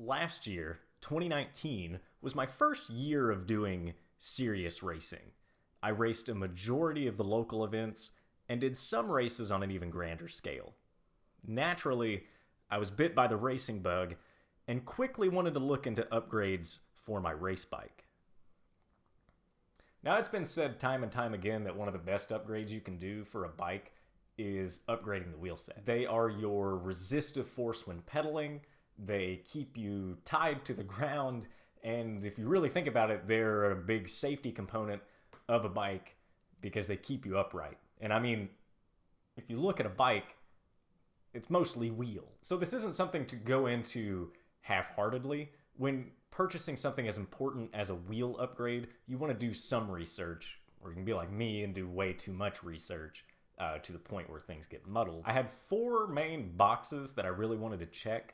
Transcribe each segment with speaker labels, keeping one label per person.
Speaker 1: Last year, 2019, was my first year of doing serious racing. I raced a majority of the local events and did some races on an even grander scale. Naturally, I was bit by the racing bug and quickly wanted to look into upgrades for my race bike. Now, it's been said time and time again that one of the best upgrades you can do for a bike is upgrading the wheel set. They are your resistive force when pedaling, they keep you tied to the ground, and if you really think about it, they're a big safety component of a bike because they keep you upright. And I mean, if you look at a bike, it's mostly wheel. So this isn't something to go into half-heartedly. When purchasing something as important as a wheel upgrade, you want to do some research, or you can be like me and do way too much research to the point where things get muddled. I had 4 main boxes that I really wanted to check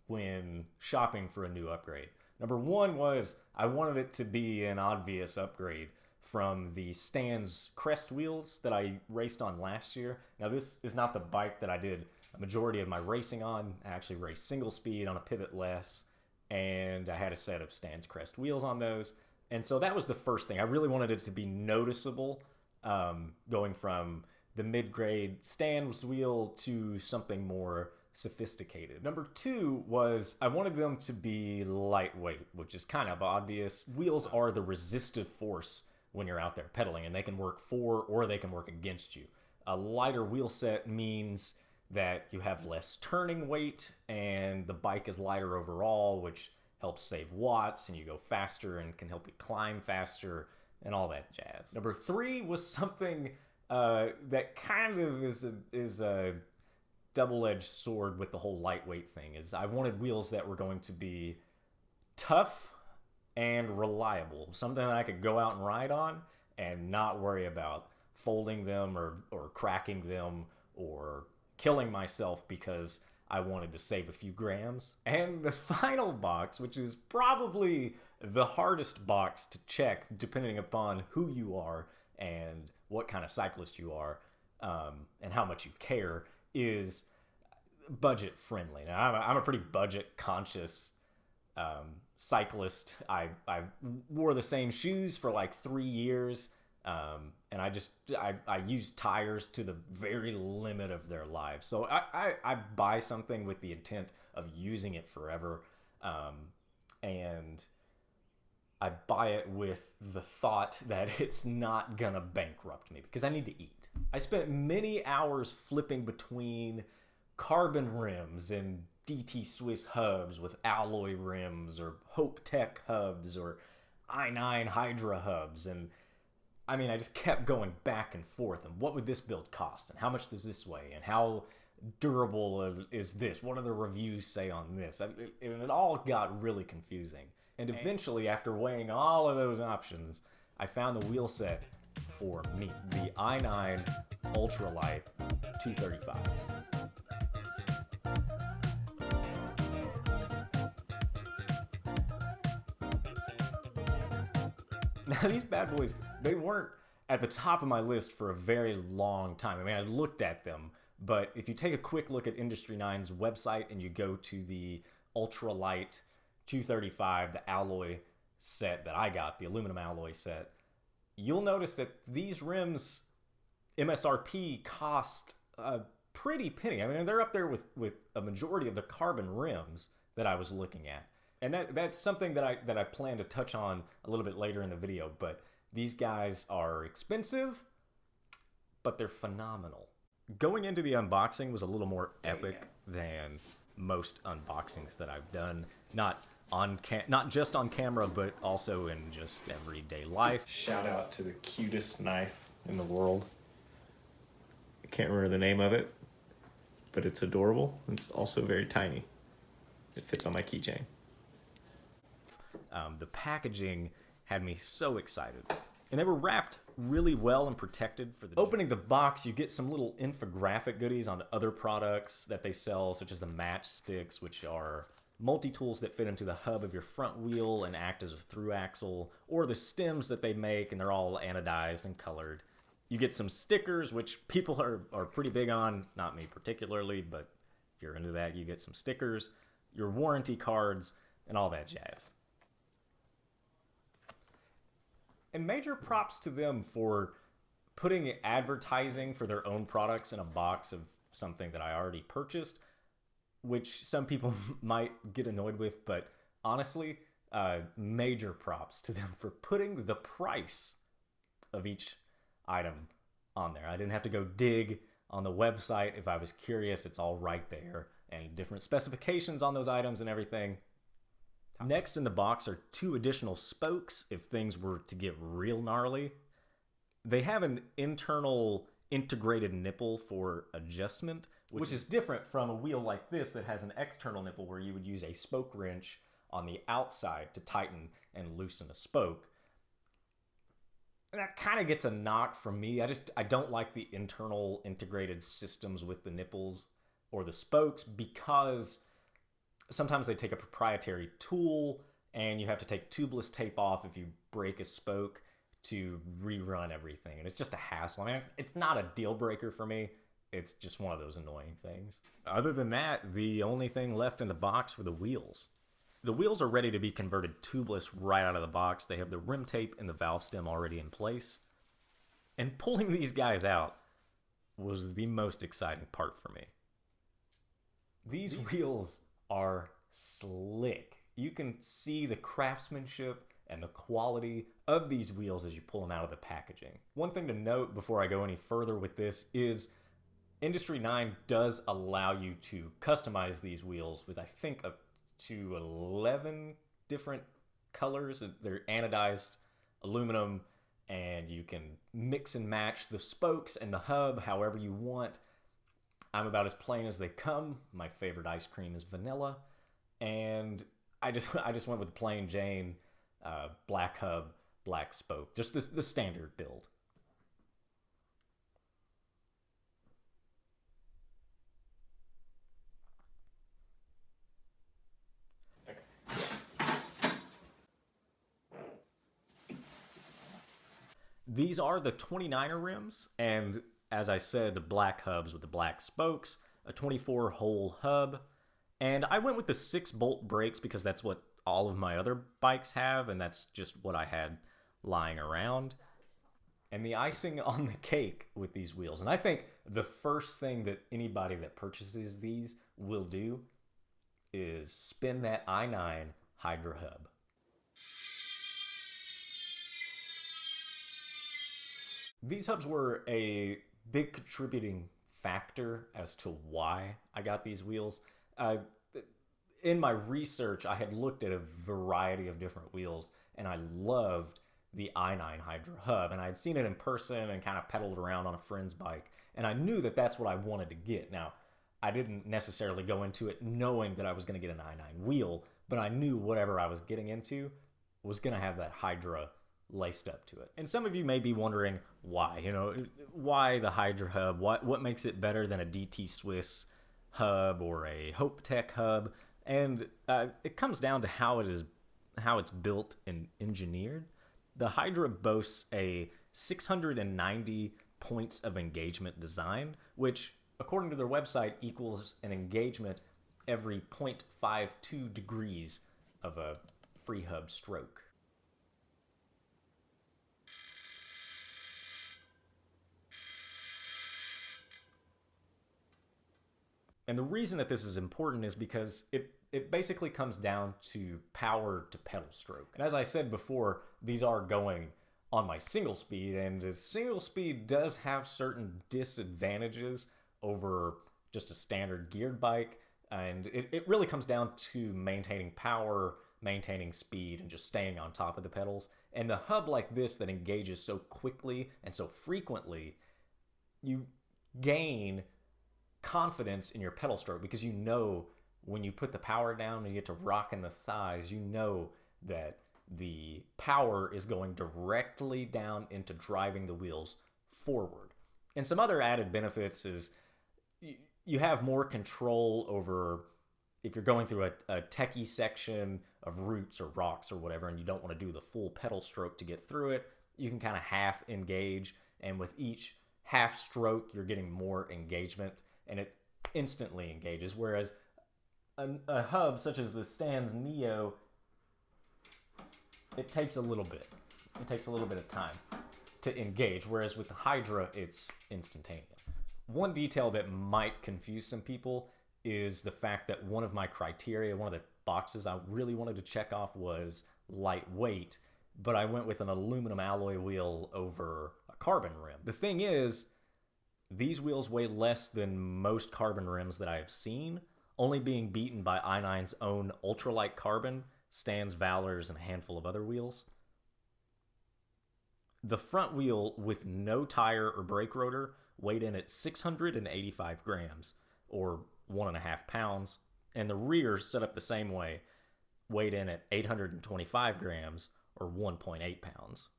Speaker 1: when shopping for a new upgrade. Number 1 was I wanted it to be an obvious upgrade from the Stan's crest wheels that I raced on last year. Now, this is not the bike that I did a majority of my racing on. I actually raced single speed on a pivot less, and I had a set of Stan's crest wheels on those. And so that was the first thing. I really wanted it to be noticeable, going from the mid-grade Stan's wheel to something more sophisticated. Number 2 was I wanted them to be lightweight, which is kind of obvious. Wheels are the resistive force when you're out there pedaling, and they can work for or they can work against you. A lighter wheel set means that you have less turning weight and the bike is lighter overall, which helps save watts and you go faster and can help you climb faster and all that jazz. Number 3 was something that kind of is a double-edged sword with the whole lightweight thing. Is I wanted wheels that were going to be tough and reliable, something that I could go out and ride on and not worry about folding them or cracking them or killing myself because I wanted to save a few grams. And the final box, which is probably the hardest box to check depending upon who you are and what kind of cyclist you are, and how much you care, is budget friendly. Now, I'm a pretty budget conscious cyclist. I wore the same shoes for like 3 years, and I use tires to the very limit of their lives. So I buy something with the intent of using it forever, and I buy it with the thought that it's not gonna bankrupt me because I need to eat. I spent many hours flipping between carbon rims and DT Swiss hubs with alloy rims or Hope Tech hubs or i9 Hydra hubs. And I mean, I just kept going back and forth. And what would this build cost? And how much does this weigh? And how durable is this? What do the reviews say on this? And it all got really confusing. And eventually, after weighing all of those options, I found the wheel set for me, the i9 Ultralite 235s. Now, these bad boys, they weren't at the top of my list for a very long time. I mean, I looked at them, but if you take a quick look at Industry Nine's website and you go to the Ultralite 235, the alloy set that I got, the aluminum alloy set, you'll notice that these rims MSRP cost a pretty penny. I mean, they're up there with a majority of the carbon rims that I was looking at. And that's something that I plan to touch on a little bit later in the video, but these guys are expensive, but they're phenomenal. Going into the unboxing was a little more epic than most unboxings that I've done, not just on camera, but also in just everyday life. Shout out to the cutest knife in the world. I can't remember the name of it, but it's adorable. It's also very tiny. It fits on my keychain. The packaging had me so excited. And they were wrapped really well and protected for the... Opening the box, you get some little infographic goodies on other products that they sell, such as the matchsticks, which are multi-tools that fit into the hub of your front wheel and act as a through axle, or the stems that they make, and they're all anodized and colored. You get some stickers, which people are pretty big on, not me particularly, but if you're into that, you get some stickers, your warranty cards, and all that jazz. And major props to them for putting advertising for their own products in a box of something that I already purchased, which some people might get annoyed with, but honestly, major props to them for putting the price of each item on there. I didn't have to go dig on the website. If I was curious, it's all right there, and different specifications on those items and everything. Next in the box are 2 additional spokes if things were to get real gnarly. They have an internal integrated nipple for adjustment, which is different from a wheel like this that has an external nipple where you would use a spoke wrench on the outside to tighten and loosen a spoke. And that kind of gets a knock from me. I don't like the internal integrated systems with the nipples or the spokes because sometimes they take a proprietary tool and you have to take tubeless tape off if you break a spoke to rerun everything. And it's just a hassle. I mean, it's not a deal breaker for me. It's just one of those annoying things. Other than that, the only thing left in the box were the wheels. The wheels are ready to be converted tubeless right out of the box. They have the rim tape and the valve stem already in place. And pulling these guys out was the most exciting part for me. These wheels are slick. You can see the craftsmanship and the quality of these wheels as you pull them out of the packaging. One thing to note before I go any further with this is Industry 9 does allow you to customize these wheels with, I think, up to 11 different colors. They're anodized aluminum, and you can mix and match the spokes and the hub however you want. I'm about as plain as they come. My favorite ice cream is vanilla, and I just went with the plain Jane black hub, black spoke, just the standard build. These are the 29er rims, and as I said, the black hubs with the black spokes, a 24-hole hub, and I went with the 6-bolt brakes because that's what all of my other bikes have, and that's just what I had lying around. And the icing on the cake with these wheels, and I think the first thing that anybody that purchases these will do is spin that i9 Hydra hub. These hubs were a big contributing factor as to why I got these wheels. In my research, I had looked at a variety of different wheels, and I loved the i9 Hydra hub, and I had seen it in person and kind of pedaled around on a friend's bike, and I knew that that's what I wanted to get. Now, I didn't necessarily go into it knowing that I was going to get an i9 wheel, but I knew whatever I was getting into was going to have that Hydra laced up to it. And some of you may be wondering why, why the Hydra hub? What makes it better than a DT Swiss hub or a Hope Tech hub? And it comes down to how it's built and engineered. The Hydra boasts a 690 points of engagement design, which, according to their website, equals an engagement every 0.52 degrees of a free hub stroke. And the reason that this is important is because it basically comes down to power to pedal stroke. And as I said before, these are going on my single speed, and the single speed does have certain disadvantages over just a standard geared bike. And it really comes down to maintaining power, maintaining speed, and just staying on top of the pedals. And the hub like this that engages so quickly and so frequently, you gain confidence in your pedal stroke because you know when you put the power down and you get to rocking the thighs, you know that the power is going directly down into driving the wheels forward. And some other added benefits is you have more control over if you're going through a techie section of roots or rocks or whatever and you don't want to do the full pedal stroke to get through it, you can kind of half engage, and with each half stroke you're getting more engagement and it instantly engages. Whereas a hub such as the Stan's Neo, it takes a little bit. It takes a little bit of time to engage, whereas with the Hydra, it's instantaneous. One detail that might confuse some people is the fact that one of my criteria, one of the boxes I really wanted to check off was lightweight, but I went with an aluminum alloy wheel over a carbon rim. The thing is, these wheels weigh less than most carbon rims that I have seen, only being beaten by i9's own ultralight carbon, Stan's, Valor's, and a handful of other wheels. The front wheel with no tire or brake rotor weighed in at 685 grams, or 1.5 pounds, and the rear, set up the same way, weighed in at 825 grams, or 1.8 pounds.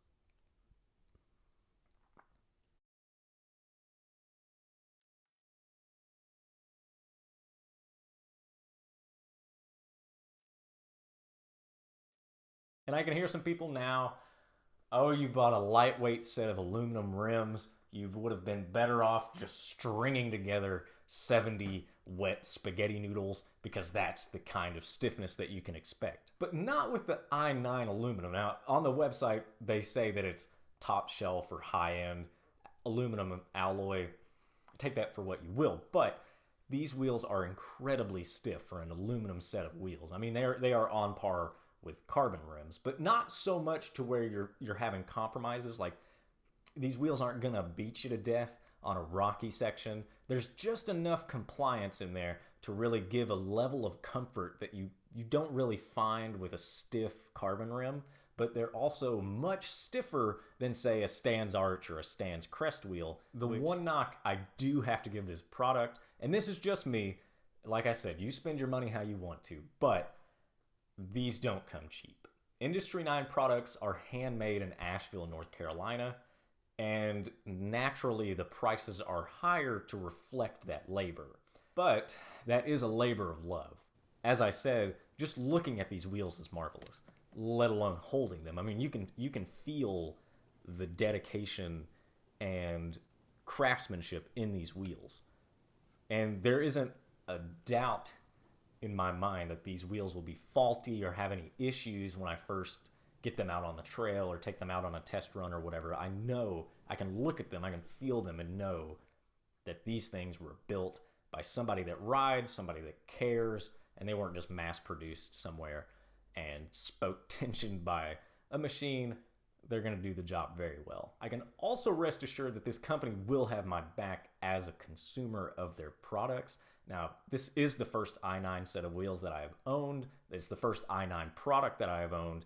Speaker 1: And I can hear some people now, oh, you bought a lightweight set of aluminum rims. You would have been better off just stringing together 70 wet spaghetti noodles because that's the kind of stiffness that you can expect. But not with the i9 aluminum. Now, on the website, they say that it's top shelf or high-end aluminum alloy. Take that for what you will. But these wheels are incredibly stiff for an aluminum set of wheels. I mean, they are on par with carbon rims, but not so much to where you're having compromises. Like, these wheels aren't gonna beat you to death on a rocky section. There's just enough compliance in there to really give a level of comfort that you don't really find with a stiff carbon rim, but they're also much stiffer than, say, a Stan's Arch or a Stan's Crest wheel. The one knock I do have to give this product, and this is just me, like I said, you spend your money how you want to, but these don't come cheap. Industry 9 products are handmade in Asheville, North Carolina, and naturally the prices are higher to reflect that labor. But that is a labor of love. As I said, just looking at these wheels is marvelous, let alone holding them. I mean, you can feel the dedication and craftsmanship in these wheels. And there isn't a doubt in my mind that these wheels will be faulty or have any issues when I first get them out on the trail or take them out on a test run or whatever. I know, I can look at them, I can feel them and know that these things were built by somebody that rides, somebody that cares, and they weren't just mass produced somewhere and spoke tension by a machine. They're going to do the job very well. I can also rest assured that this company will have my back as a consumer of their products. Now, this is the first i9 set of wheels that I have owned. It's the first i9 product that I have owned.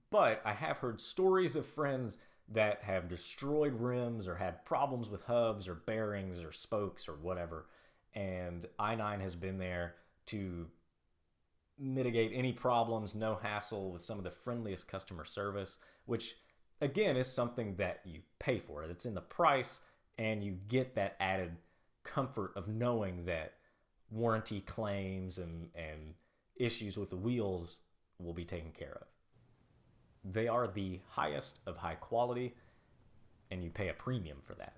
Speaker 1: But I have heard stories of friends that have destroyed rims or had problems with hubs or bearings or spokes or whatever. And i9 has been there to mitigate any problems, no hassle, with some of the friendliest customer service, which again is something that you pay for. It's in the price, and you get that added comfort of knowing that warranty claims and issues with the wheels will be taken care of. They are the highest of high quality, and you pay a premium for that.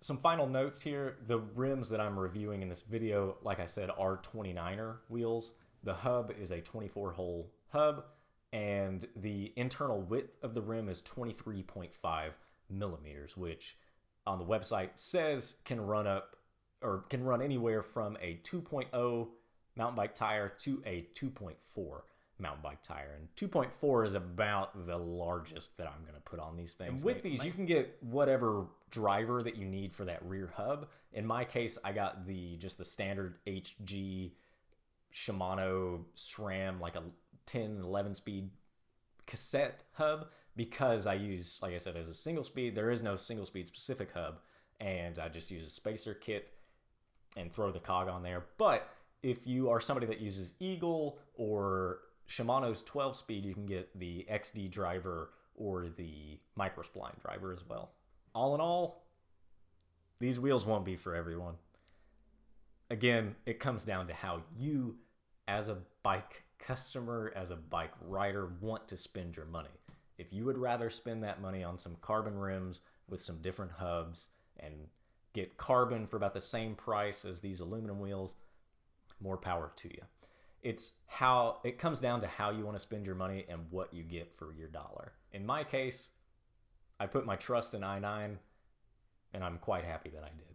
Speaker 1: Some final notes here. The rims that I'm reviewing in this video, like I said, are 29er wheels. The hub is a 24-hole hub, and the internal width of the rim is 23.5 millimeters, which on the website says can run anywhere from a 2.0 mountain bike tire to a 2.4 mountain bike tire. And 2.4 is about the largest that I'm going to put on these things. And with these, you can get whatever driver that you need for that rear hub. In my case, I got just the standard HG Shimano SRAM, like a 10, 11 speed cassette hub, because I use, like I said, as a single speed. There is no single speed specific hub, and I just use a spacer kit and throw the cog on there. But if you are somebody that uses Eagle or Shimano's 12 speed, you can get the XD driver or the microspline driver as well. All in all, these wheels won't be for everyone. Again, it comes down to how you, as a bike customer, as a bike rider, want to spend your money. If you would rather spend that money on some carbon rims with some different hubs and get carbon for about the same price as these aluminum wheels, more power to you. It comes down to how you want to spend your money and what you get for your dollar. In my case, I put my trust in i9, and I'm quite happy that I did.